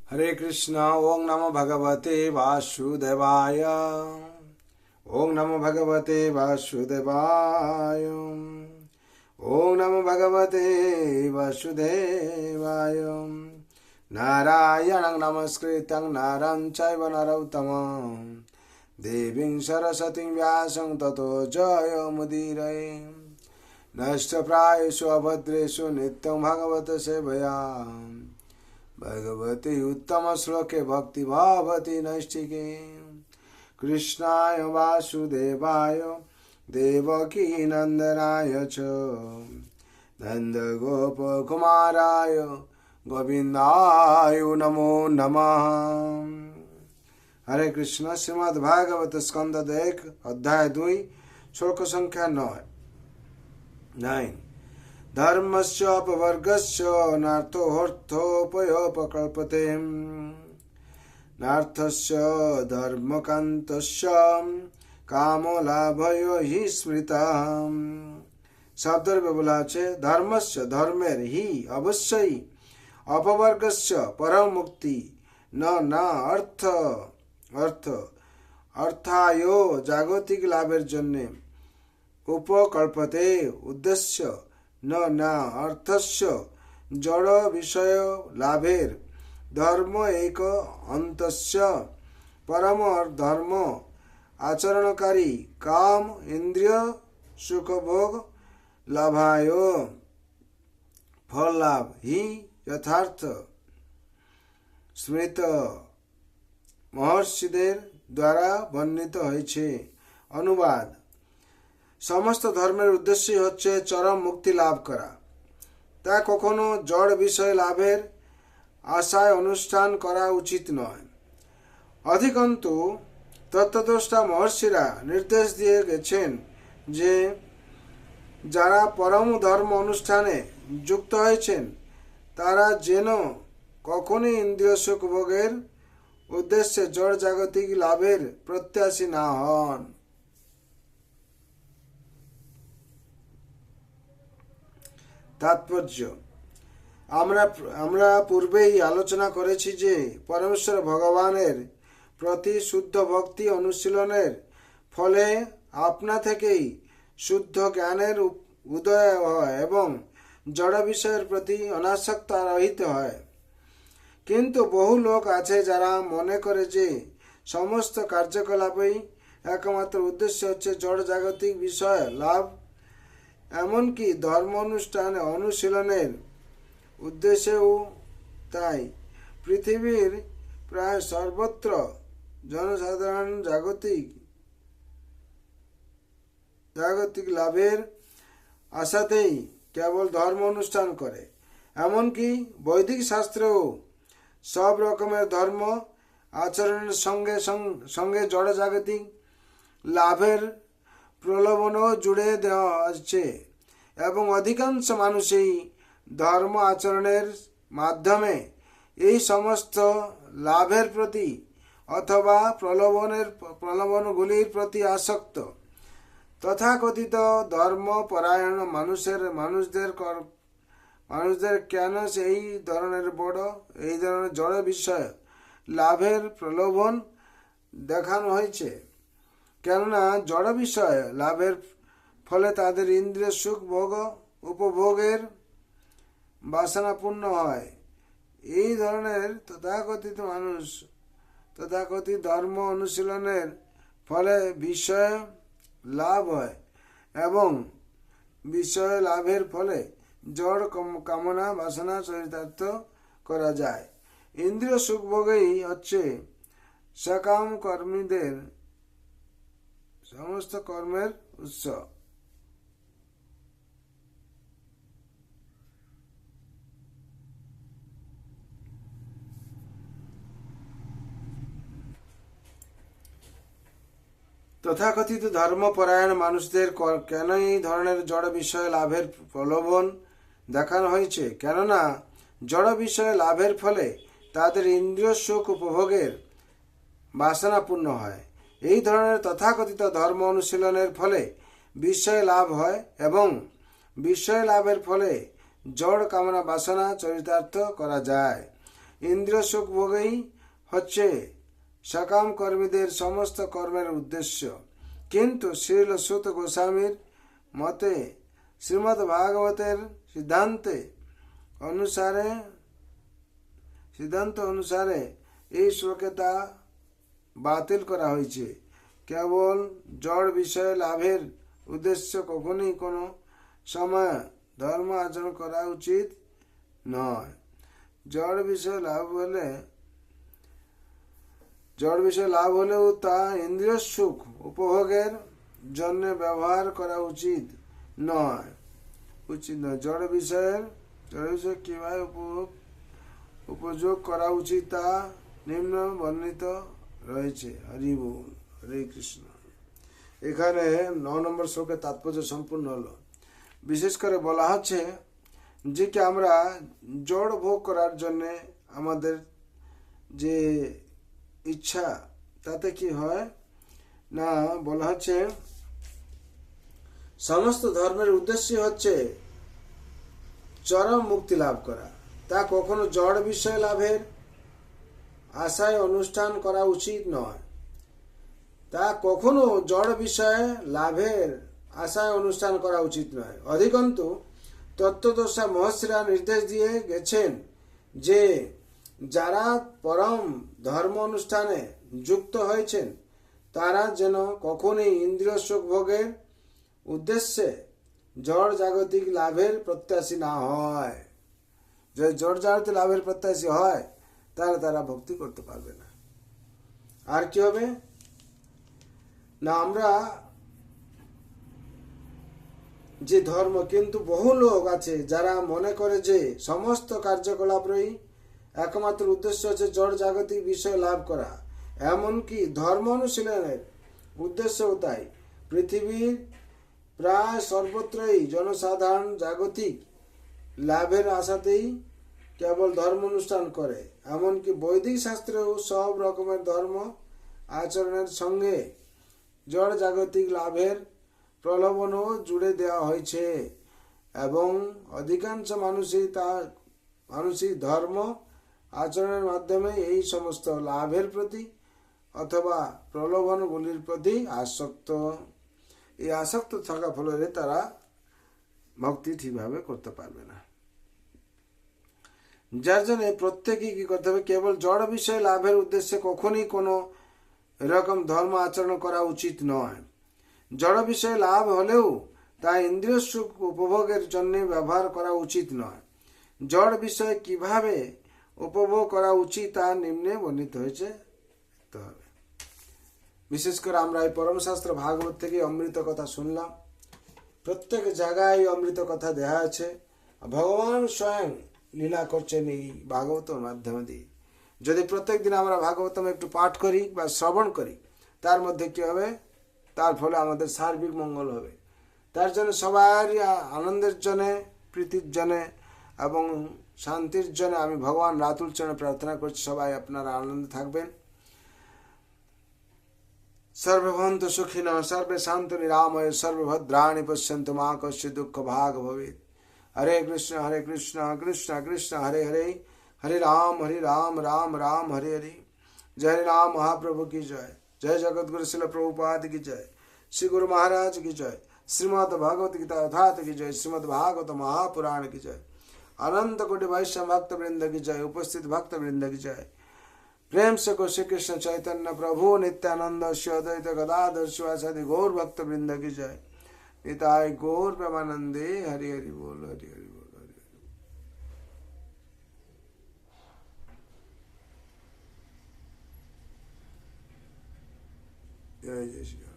हरे कृष्ण। ओं नमो भगवते वासुदेवाय। ओं नमो भगवते वासुदेवाय। ओं नमो भगवते वासुदेवाय। नारायणं नमस्कृतं नरं चैव नरोत्तमं देवीं सरस्वतीं व्यासं ततो जयमुदीरये। नष्टप्रायेषु अभद्रेषु नित्यं भगवत सेवया भगवती उत्तम श्लोके भक्ति भवति नैष्ठिके। कृष्णाय वासुदेवाय देवकी नंदनाय च नंदगोपकुमाराय गोविंदाय नमो नमः। हरे कृष्ण। श्रीमद् भागवत स्कंद 1 अध्याय 2 श्लोक संख्या 9। धर्मस्य अपवर्गस्य नार्थोऽर्थोपयोपकल्पते नार्थस्य धर्मकान्तस्य कामलाभयो हि स्मृतः। শব্দের বলা আছে ধর্মস্য ধর্মের হি অবশ্যই অপবর্গস্য পরম মুক্তি না অর্থ অর্থ অর্থায় জাগতিক লাভের জন্য উপকল্পতে উদ্দেশ্য না অর্থস্য জড় বিষয় লাভের ধর্ম এক অন্তস্য পরম ধর্ম আচরণকারী কাম ইন্দ্রিয় সুখভোগ লাভায় ফল লাভ হি যথার্থ স্মৃত মহর্ষিদের দ্বারা বর্ণিত হয়েছে। অনুবাদ। সমস্ত ধর্মের উদ্দেশ্যই হচ্ছে চরম মুক্তি লাভ করা। তা কখনো জড় বিষয় লাভের আশায় অনুষ্ঠান করা উচিত নয়। অধিকন্তু তত্ত্বদ্রষ্টা মহর্ষিরা নির্দেশ দিয়ে গেছেন যে যারা পরম ধর্ম অনুষ্ঠানে যুক্ত হয়েছেন তারা যেন কখনই ইন্দ্রিয় সুখ ভোগের উদ্দেশ্যে জড় জাগতিক লাভের প্রত্যাশী না হন। তাৎপর্য। আমরা পূর্বেই আলোচনা করেছি যে পরমেশ্বর ভগবানের প্রতি শুদ্ধ ভক্তি অনুশীলনের ফলে আপনা থেকেই শুদ্ধ জ্ঞানের উদয় হয় এবং জড় বিষয়ের প্রতি অনাসক্ত রহিত হয়। কিন্তু বহু লোক আছে যারা মনে করে যে সমস্ত কার্যকলাপই একমাত্র উদ্দেশ্য হচ্ছে জড় জাগতিক বিষয় লাভ। এমনকি ধর্ম অনুষ্ঠানে অনুশীলনের উদ্দেশ্যেও তাই। পৃথিবীর প্রায় সর্বত্র জনসাধারণ জাগতিক লাভের আশাতেই কেবল ধর্ম অনুষ্ঠান করে। এমনকি বৈদিক শাস্ত্রেও সব রকমের ধর্ম আচরণের সঙ্গে সঙ্গে জড় জাগতিক লাভের প্রলোভনও জুড়ে দেওয়া আছে এবং অধিকাংশ মানুষই ধর্ম আচরণের মাধ্যমে এই সমস্ত লাভের প্রতি অথবা প্রলোভনগুলির প্রতি আসক্ত। তথাকথিত ধর্মপরায়ণ মানুষদের কেন এই ধরনের জড় বিষয় লাভের প্রলোভন দেখানো হয়েছে? কেননা জড় বিষয় লাভের ফলে তাদের ইন্দ্রিয় সুখ ভোগ উপভোগের বাসনাপূর্ণ হয়। এই ধরনের তথাকথিত ধর্ম অনুশীলনের ফলে বিষয় লাভ হয় এবং বিষয় লাভের ফলে জড় কামনা বাসনা চরিতার্থ করা যায়। ইন্দ্রিয় সুখ ভোগই হচ্ছে সকাম কর্মীদের সমস্ত কর্মের উৎস। তথাকথিত ধর্মপরায়ণ মানুষদের কেন এই ধরনের জড় বিষয় লাভের প্রলোভন দেখানো হয়েছে? কেননা জড় বিষয় লাভের ফলে তাদের ইন্দ্রিয় সুখ উপভোগের বাসনাপূর্ণ হয়। এই ধরনের তথাকথিত ধর্ম অনুশীলনের ফলে বিষয় লাভ হয় এবং বিষয় লাভের ফলে জড় কামনা বাসনা চরিতার্থ করা যায়। ইন্দ্রিয় সুখ ভোগই হচ্ছে সকাম কর্মীদের সমস্ত কর্মের উদ্দেশ্য। কিন্তু শ্রীল সুত গোস্বামীর মতে শ্রীমদ্ ভাগবতের সিদ্ধান্ত অনুসারে এই শ্লোকে তা বাতিল করা হয়েছে। কেবল জড় বিষয় লাভের উদ্দেশ্য কখনই কোনো সময় ধর্ম আচরণ করা উচিত নয়। জড় বিষয় লাভ হলেও তা ইন্দ্রিয় সুখ উপভোগের জন্য ব্যবহার করা উচিত নয়। জড় বিষয় কিভাবে উপযোগ করা উচিত তা নিম্ন বর্ণিত রয়েছে। হরি বল, হরে কৃষ্ণ। এখানে 9 নম্বর শ্লোকের তাৎপর্য সম্পূর্ণ হলো। বিশেষ করে বলা হচ্ছে যে কি আমরা জড় ভোগ করার জন্য আমাদের যে ইচ্ছা তাতে কি হয় না, বলা হচ্ছে সমস্ত ধর্মের উদ্দেশ্য হচ্ছে চরম মুক্তি লাভ করা। তা কখনো জড় বিষয় লাভের আশায় অনুষ্ঠান করা উচিত নয়। অধিকন্তু তত্ত্বদর্শা মহর্ষিরা নির্দেশ দিয়ে গেছেন যে যারা পরম ধর্ম অনুষ্ঠানে যুক্ত হয়েছেন তারা যেন কখনোই ইন্দ্রিয় সুখ ভোগের উদ্দেশ্যে জড় জাগতিক লাভের প্রত্যাশী না হয়। যদি জড় জাগতিক লাভের প্রত্যাশী হয় তাহলে তারা ভক্তি করতে পারবে না। আর কি হবে না, আমরা যে ধর্ম, কিন্তু বহু লোক আছে যারা মনে করে যে সমস্ত কার্যকলাপেরই একমাত্র উদ্দেশ্য হচ্ছে জড় জাগতিক বিষয় লাভ করা। এমনকি ধর্ম অনুশীলনের উদ্দেশ্যও তাই। পৃথিবীর প্রায় সর্বত্রই জনসাধারণ জাগতিক লাভের আশাতেই কেবল ধর্ম অনুষ্ঠান করে। এমনকি বৈদিক শাস্ত্রেও সব রকমের ধর্ম আচরণের সঙ্গে জড় জাগতিক লাভের প্রলোভনও জুড়ে দেওয়া হয়েছে এবং অধিকাংশ মানুষই ধর্ম আচরণের মাধ্যমে এই সমস্ত লাভের প্রতি অথবা প্রলোভনগুলির প্রতি আসক্ত। এই আসক্ত থাকা ফলে তারা ভক্তি ঠিকভাবে করতে পারবে না। যার জন্য প্রত্যেকেই কি করতে হবে, কেবল জড় বিষয় লাভের উদ্দেশ্যে কখনই কোনো এরকম ধর্ম আচরণ করা উচিত নয়। জড় বিষয় লাভ হলেও তা ইন্দ্রিয় সুখ উপভোগের জন্য ব্যবহার করা উচিত নয়। জড় বিষয় কিভাবে উপভোগ করা উচিত তা নিম্নে বর্ণিত হয়েছে। বিশেষ করে আমরা এই পরমশাস্ত্র ভাগবত থেকে অমৃত কথা শুনলাম। প্রত্যেক জায়গায় অমৃত কথা দেওয়া আছে। ভগবান স্বয়ং লীলা করছেন এই ভাগবতের মাধ্যমে দিয়ে। যদি প্রত্যেক দিন আমরা ভাগবতম একটু পাঠ করি বা শ্রবণ করি, তার মধ্যে কি হবে, তার ফলে আমাদের সার্বিক মঙ্গল হবে। তার জন্য সবারই আনন্দের জন্যে, প্রীতির জন্যে এবং শান্তির জন্য আমি ভগবান রাতুল চরণে প্রার্থনা করছি সবাই আপনারা আনন্দে থাকবেন। सर्वे भवन्तु सुखिनः, सर्वे सन्तु निरामया, सर्वे भद्राणि पश्यन्तु मा कश्चित् दुःखभाग् भवेत्। हरे कृष्ण कृष्ण कृष्ण हरे हरे, हरे राम राम राम हरे हरे। जय हरे राम महाप्रभु की जय। जय जगतगुरु श्रील प्रभुपाद की जय। श्री गुरु महाराज की जय। श्रीमद् भगवत गीता यथार्थ की जय। श्रीमद् भागवत महापुराण की जय। अनंत कोटि वैष्णव भक्त वृंद की जय। उपस्थित भक्त वृंद की जय। प्रेम से को श्री कृष्ण चैतन्य प्रभु नित्यानंद श्री अद्वैत गदाधर शिवासादि गौर भक्त वृंद की जय। निताय गौर प्रेमानंदे। हरि हरि बोल, हरि हरि बोल, हरि हरि। जय जय श्री राम।